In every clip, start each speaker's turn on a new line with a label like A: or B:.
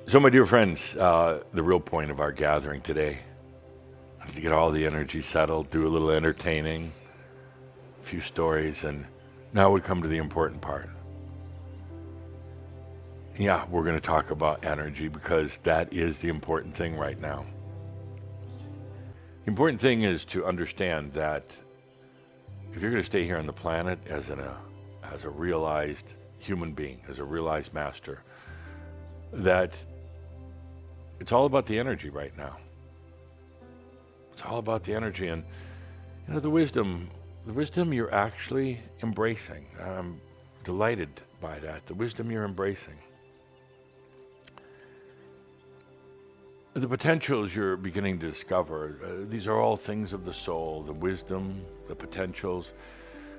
A: So, my dear friends, the real point of our gathering today is to get all the energy settled, do a little entertaining, a few stories, and now we come to the important part. Yeah, we're going to talk about energy because that is the important thing right now. The important thing is to understand that if you're going to stay here on the planet as a realized human being, as a realized master, that it's all about the energy right now. It's all about the energy, and the wisdom you're actually embracing. I'm delighted by that. The wisdom you're embracing. The potentials you're beginning to discover, these are all things of the soul, the wisdom, the potentials.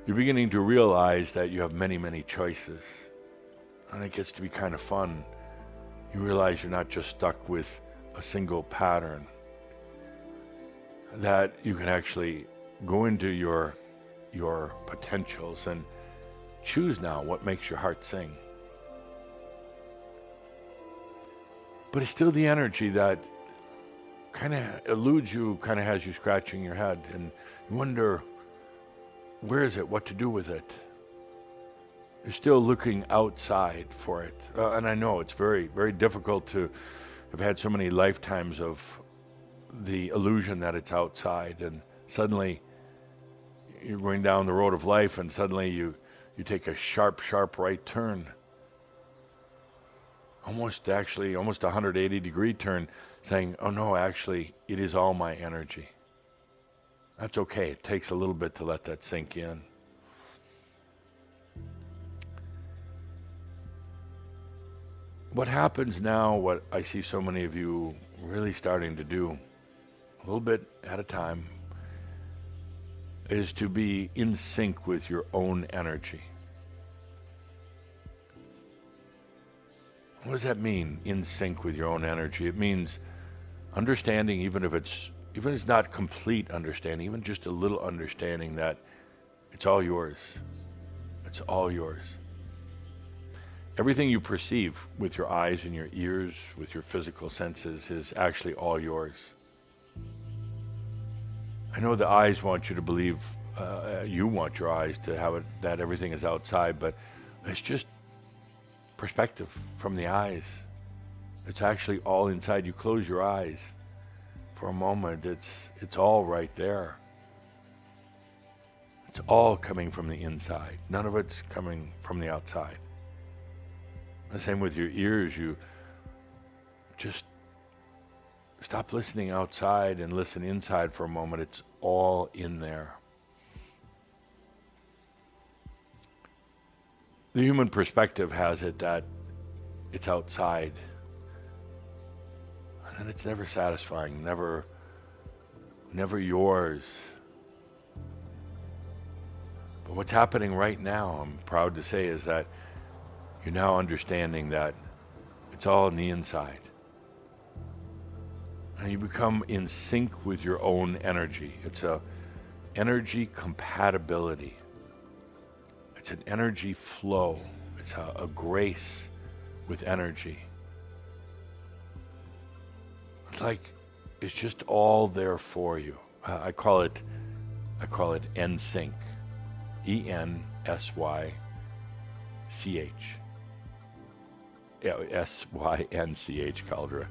A: You're beginning to realize that you have many, many choices, and it gets to be kind of fun. You realize you're not just stuck with a single pattern, that you can actually go into your potentials and choose now what makes your heart sing. But it's still the energy that kind of eludes you, kind of has you scratching your head, and you wonder, where is it, what to do with it? You're still looking outside for it. And I know it's very, very difficult to have had so many lifetimes of the illusion that it's outside, and suddenly you're going down the road of life, and suddenly you take a sharp, sharp right turn. Almost a 180-degree turn, saying, oh no, actually, it is all my energy. That's okay. It takes a little bit to let that sink in. What happens now, what I see so many of you really starting to do, a little bit at a time, is to be in sync with your own energy. What does that mean, in sync with your own energy? It means understanding, even if it's not complete understanding, even just a little understanding that it's all yours. It's all yours. Everything you perceive with your eyes and your ears, with your physical senses, is actually all yours. I know the eyes want you to believe, you want your eyes to have it, that everything is outside, but it's just perspective from the eyes. It's actually all inside. You close your eyes for a moment, it's all right there. It's all coming from the inside. None of it's coming from the outside. The same with your ears. You just stop listening outside and listen inside for a moment. It's all in there. The human perspective has it that it's outside. And it's never satisfying, never yours. But what's happening right now, I'm proud to say, is that you're now understanding that it's all in the inside. And you become in sync with your own energy. It's a energy compatibility. It's an energy flow. It's a grace with energy. It's like it's just all there for you. I call it NSYNC. ENSYCH. Yeah, SYNCH, Caldera.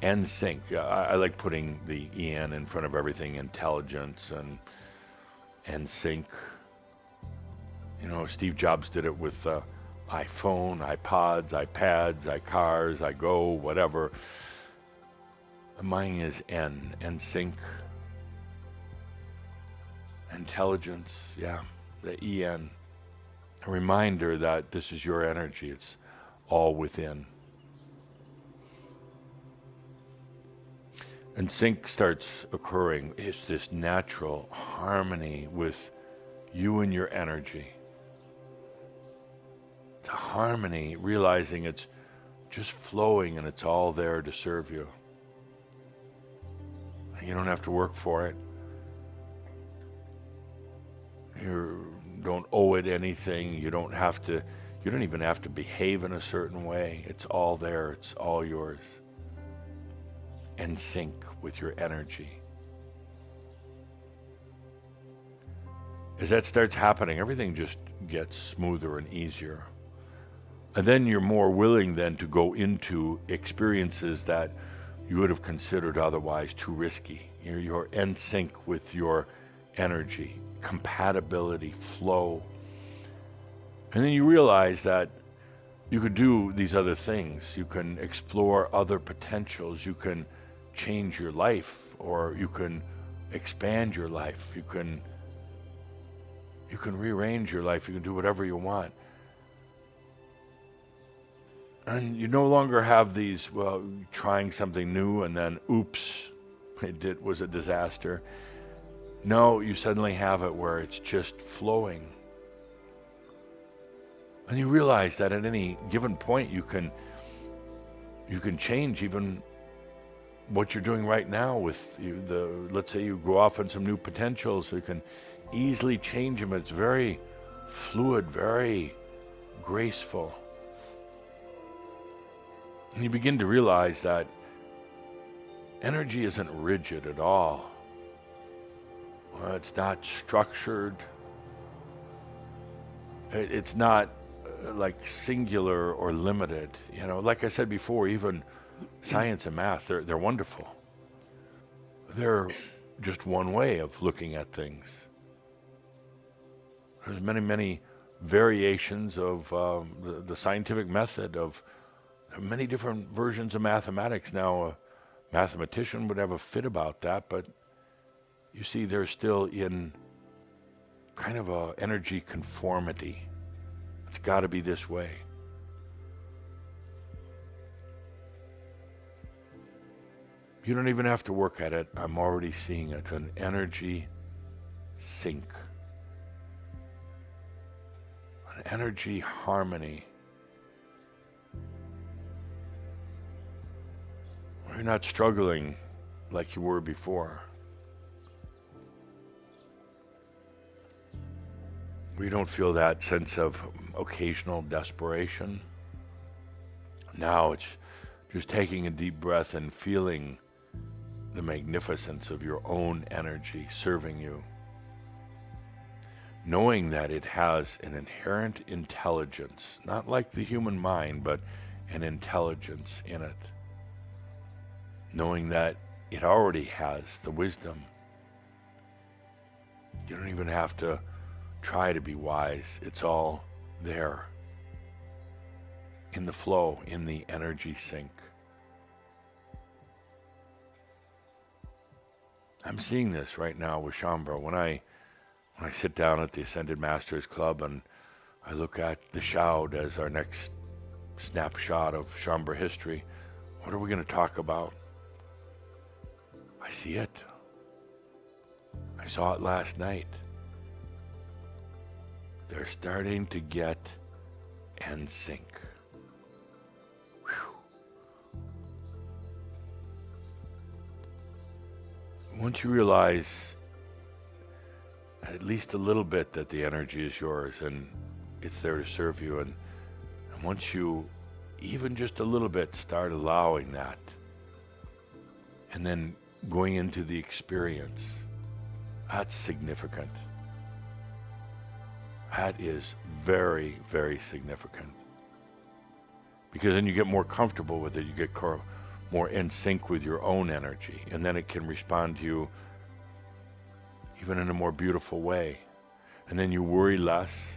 A: NSYNC. I like putting the EN in front of everything. Intelligence and NSYNC. Steve Jobs did it with iPhone, iPods, iPads, iCars, iGo, whatever. Mine is NSYNC. Intelligence, yeah, the EN. A reminder that this is your energy. It's all within. And sync starts occurring. It's this natural harmony with you and your energy. It's a harmony, realizing it's just flowing and it's all there to serve you. You don't have to work for it. You don't owe it anything. You don't have to You don't even have to behave in a certain way. It's all there. It's all yours. In sync with your energy. As that starts happening, everything just gets smoother and easier. And then you're more willing then to go into experiences that you would have considered otherwise too risky. You're in sync with your energy, compatibility, flow. And then you realize that you could do these other things. You can explore other potentials. You can change your life, or you can expand your life. You can rearrange your life. You can do whatever you want. And you no longer have these, well, trying something new and then, oops, it was a disaster. No, you suddenly have it where it's just flowing. And you realize that at any given point you can change even what you're doing right now with let's say you go off on some new potentials, so you can easily change them. It's very fluid, very graceful. And you begin to realize that energy isn't rigid at all. It's not structured. It's not like singular or limited. Like I said before, even science and math, they're wonderful. They're just one way of looking at things. There's many, many variations of the scientific method, of many different versions of mathematics. Now, a mathematician would have a fit about that, but you see, they're still in kind of a energy conformity. It's got to be this way. You don't even have to work at it. I'm already seeing it, an energy sync, an energy harmony. You're not struggling like you were before. We don't feel that sense of occasional desperation. Now it's just taking a deep breath and feeling the magnificence of your own energy serving you. Knowing that it has an inherent intelligence, not like the human mind, but an intelligence in it. Knowing that it already has the wisdom. You don't even have to try to be wise. It's all there. In the flow, in the energy sync. I'm seeing this right now with Shambra. When I sit down at the Ascended Masters Club and I look at the Shroud as our next snapshot of Shambra history, what are we going to talk about? I see it. I saw it last night. They're starting to get in sync. Once you realize at least a little bit that the energy is yours and it's there to serve you, and once you even just a little bit start allowing that, and then going into the experience, that's significant. That is very, very significant. Because then you get more comfortable with it, you get more in sync with your own energy, and then it can respond to you even in a more beautiful way. And then you worry less,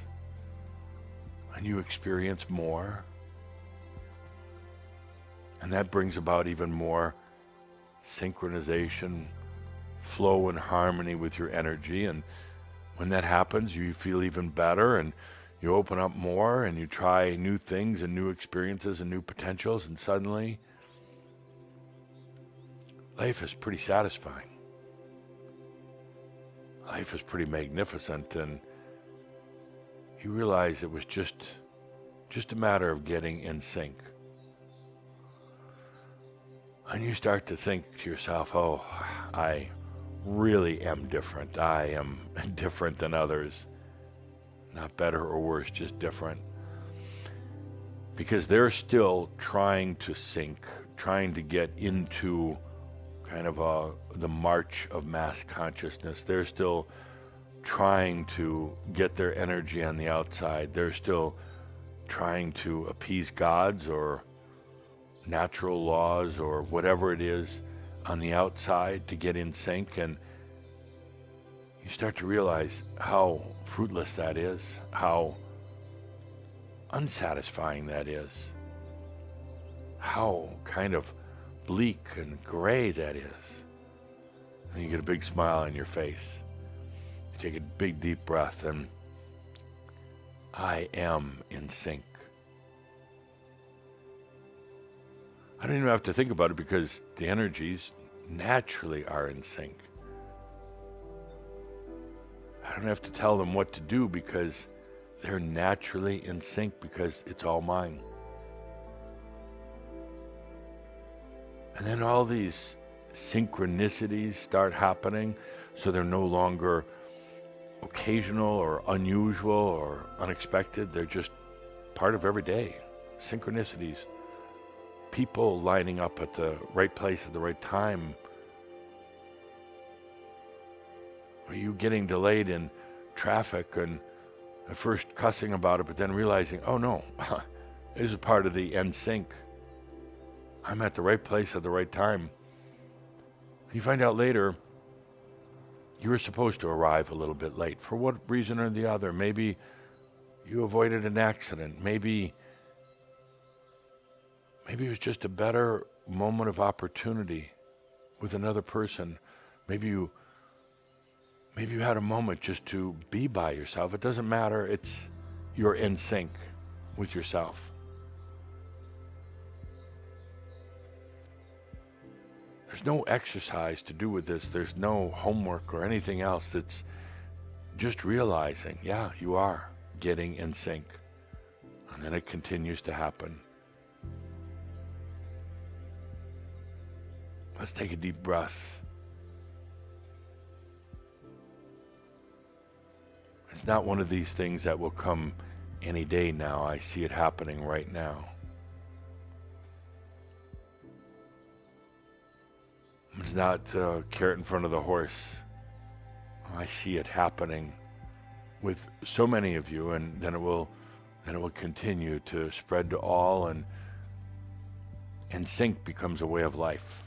A: and you experience more. And that brings about even more synchronization, flow and harmony with your energy. And when that happens, you feel even better, and you open up more, and you try new things and new experiences and new potentials, and suddenly life is pretty satisfying. Life is pretty magnificent, and you realize it was just a matter of getting in sync. And you start to think to yourself, oh, I really am different. I am different than others. Not better or worse, just different. because they're still trying to sync, trying to get into kind of the march of mass consciousness. They're still trying to get their energy on the outside. They're still trying to appease gods or natural laws or whatever it is on the outside to get in sync. And you start to realize how fruitless that is, how unsatisfying that is, how kind of bleak and gray that is. And you get a big smile on your face. You take a big deep breath, and I am in sync. I don't even have to think about it because the energies naturally are in sync. I don't have to tell them what to do because they're naturally in sync because it's all mine. And then all these synchronicities start happening, so they're no longer occasional or unusual or unexpected. They're just part of every day. Synchronicities, people lining up at the right place at the right time. Are you getting delayed in traffic and at first cussing about it, but then realizing, oh no, this is part of the end sync. I'm at the right place at the right time. You find out later, you were supposed to arrive a little bit late. For what reason or the other? Maybe you avoided an accident. Maybe it was just a better moment of opportunity with another person. Maybe you had a moment just to be by yourself. It doesn't matter. You're in sync with yourself. There's no exercise to do with this. There's no homework or anything else. It's just realizing, yeah, you are getting in sync. And then it continues to happen. Let's take a deep breath. It's not one of these things that will come any day now. I see it happening right now. It's not a carrot in front of the horse. I see it happening with so many of you, and then it will continue to spread to all, and sync becomes a way of life.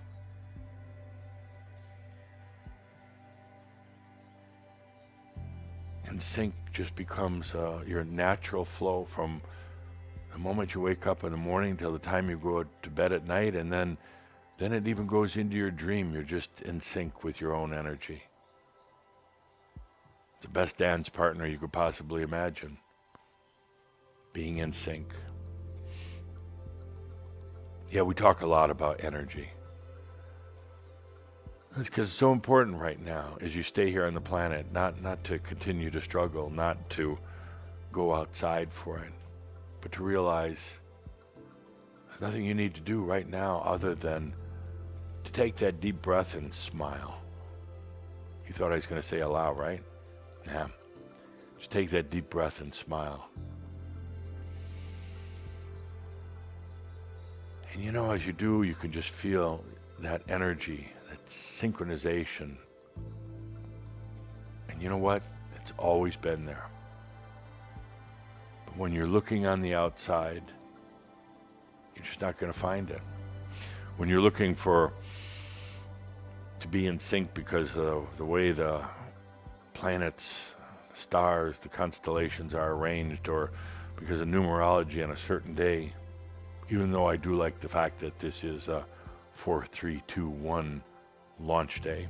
A: And sync just becomes your natural flow from the moment you wake up in the morning till the time you go to bed at night, and then it even goes into your dream. You're just in sync with your own energy. It's the best dance partner you could possibly imagine. Being in sync. Yeah, we talk a lot about energy. That's because it's so important right now as you stay here on the planet, not to continue to struggle, not to go outside for it, but to realize there's nothing you need to do right now other than to take that deep breath and smile. You thought I was going to say allow, right? Yeah. Just take that deep breath and smile. And you know, as you do, you can just feel that energy, that synchronization. And you know what? It's always been there. But when you're looking on the outside, you're just not going to find it. When you're looking to be in sync because of the way the planets, stars, the constellations are arranged, or because of numerology on a certain day, even though I do like the fact that this is a 4-3-2-1 launch day,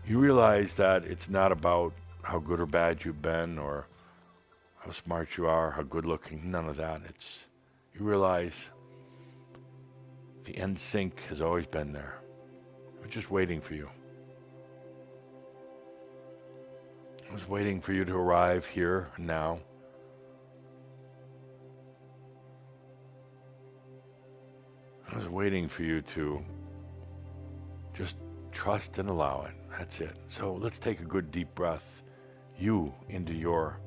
A: you realize that it's not about how good or bad you've been or how smart you are, how good looking, none of that. You realize the end sync has always been there. We're just waiting for you. I was waiting for you to arrive here and now. I was waiting for you to just trust and allow it. That's it. So let's take a good deep breath. You into your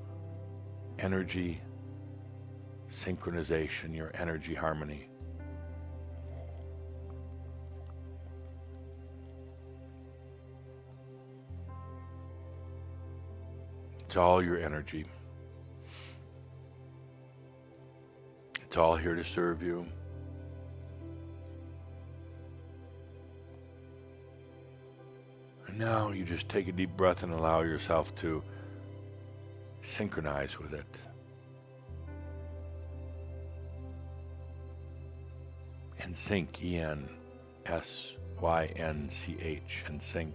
A: energy synchronization, your energy harmony. It's all your energy. It's all here to serve you. And now you just take a deep breath and allow yourself to synchronize with it. And sync, E-N-S-Y-N-C-H, and sync.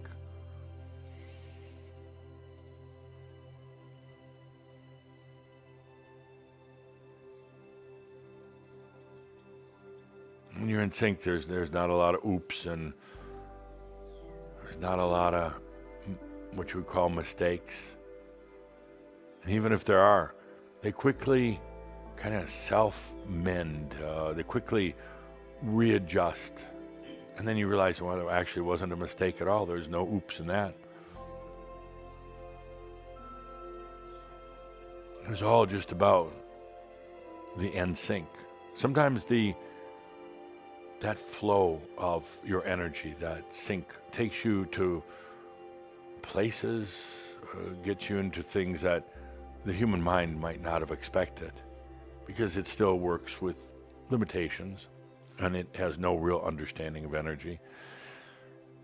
A: When you're in sync, there's not a lot of oops, and there's not a lot of what you would call mistakes. And even if there are, they quickly kind of self-mend. They quickly readjust. And then you realize, well, it actually wasn't a mistake at all. There's no oops in that. It was all just about the end sync. Sometimes that flow of your energy, that sync, takes you to places, gets you into things that the human mind might not have expected, because it still works with limitations and it has no real understanding of energy.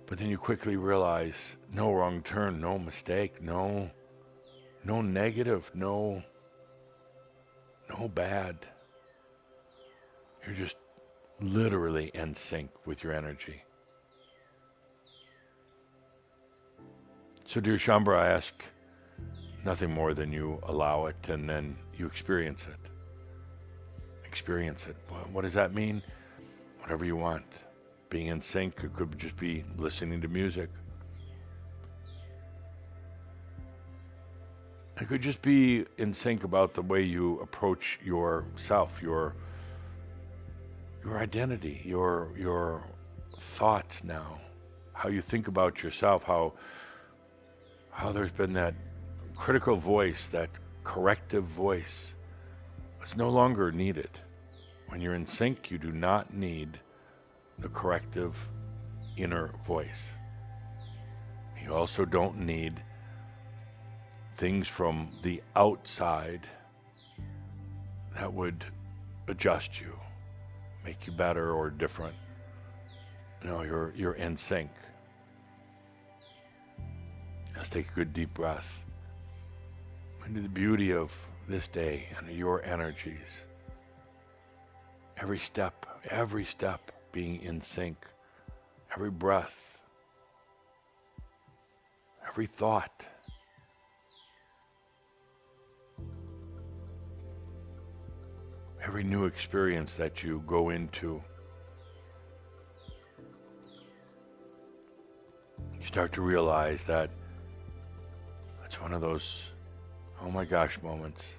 A: But then you quickly realize, no wrong turn, no mistake, no negative, no bad. You're just literally in sync with your energy. So dear Shambra, I ask nothing more than you allow it, and then you experience it. Experience it. What does that mean? Whatever you want. Being in sync, it could just be listening to music. It could just be in sync about the way you approach yourself, your identity, your thoughts now, how you think about yourself, how there's been that critical voice, that corrective voice. It's no longer needed. When you're in sync, you do not need the corrective inner voice. You also don't need things from the outside that would adjust you, make you better or different. No, you're in sync. Let's take a good deep breath into the beauty of this day and your energies. Every step being in sync. Every breath, every thought. Every new experience that you go into, you start to realize that it's one of those, oh my gosh moments.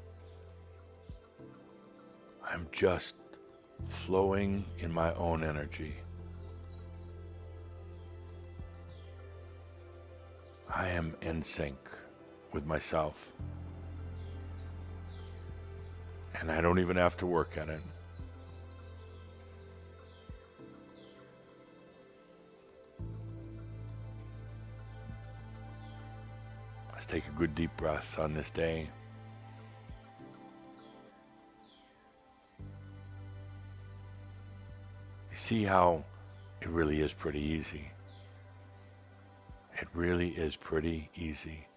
A: I'm just flowing in my own energy. I am in sync with myself. And I don't even have to work at it. Let's take a good deep breath on this day. You see how it really is pretty easy. It really is pretty easy.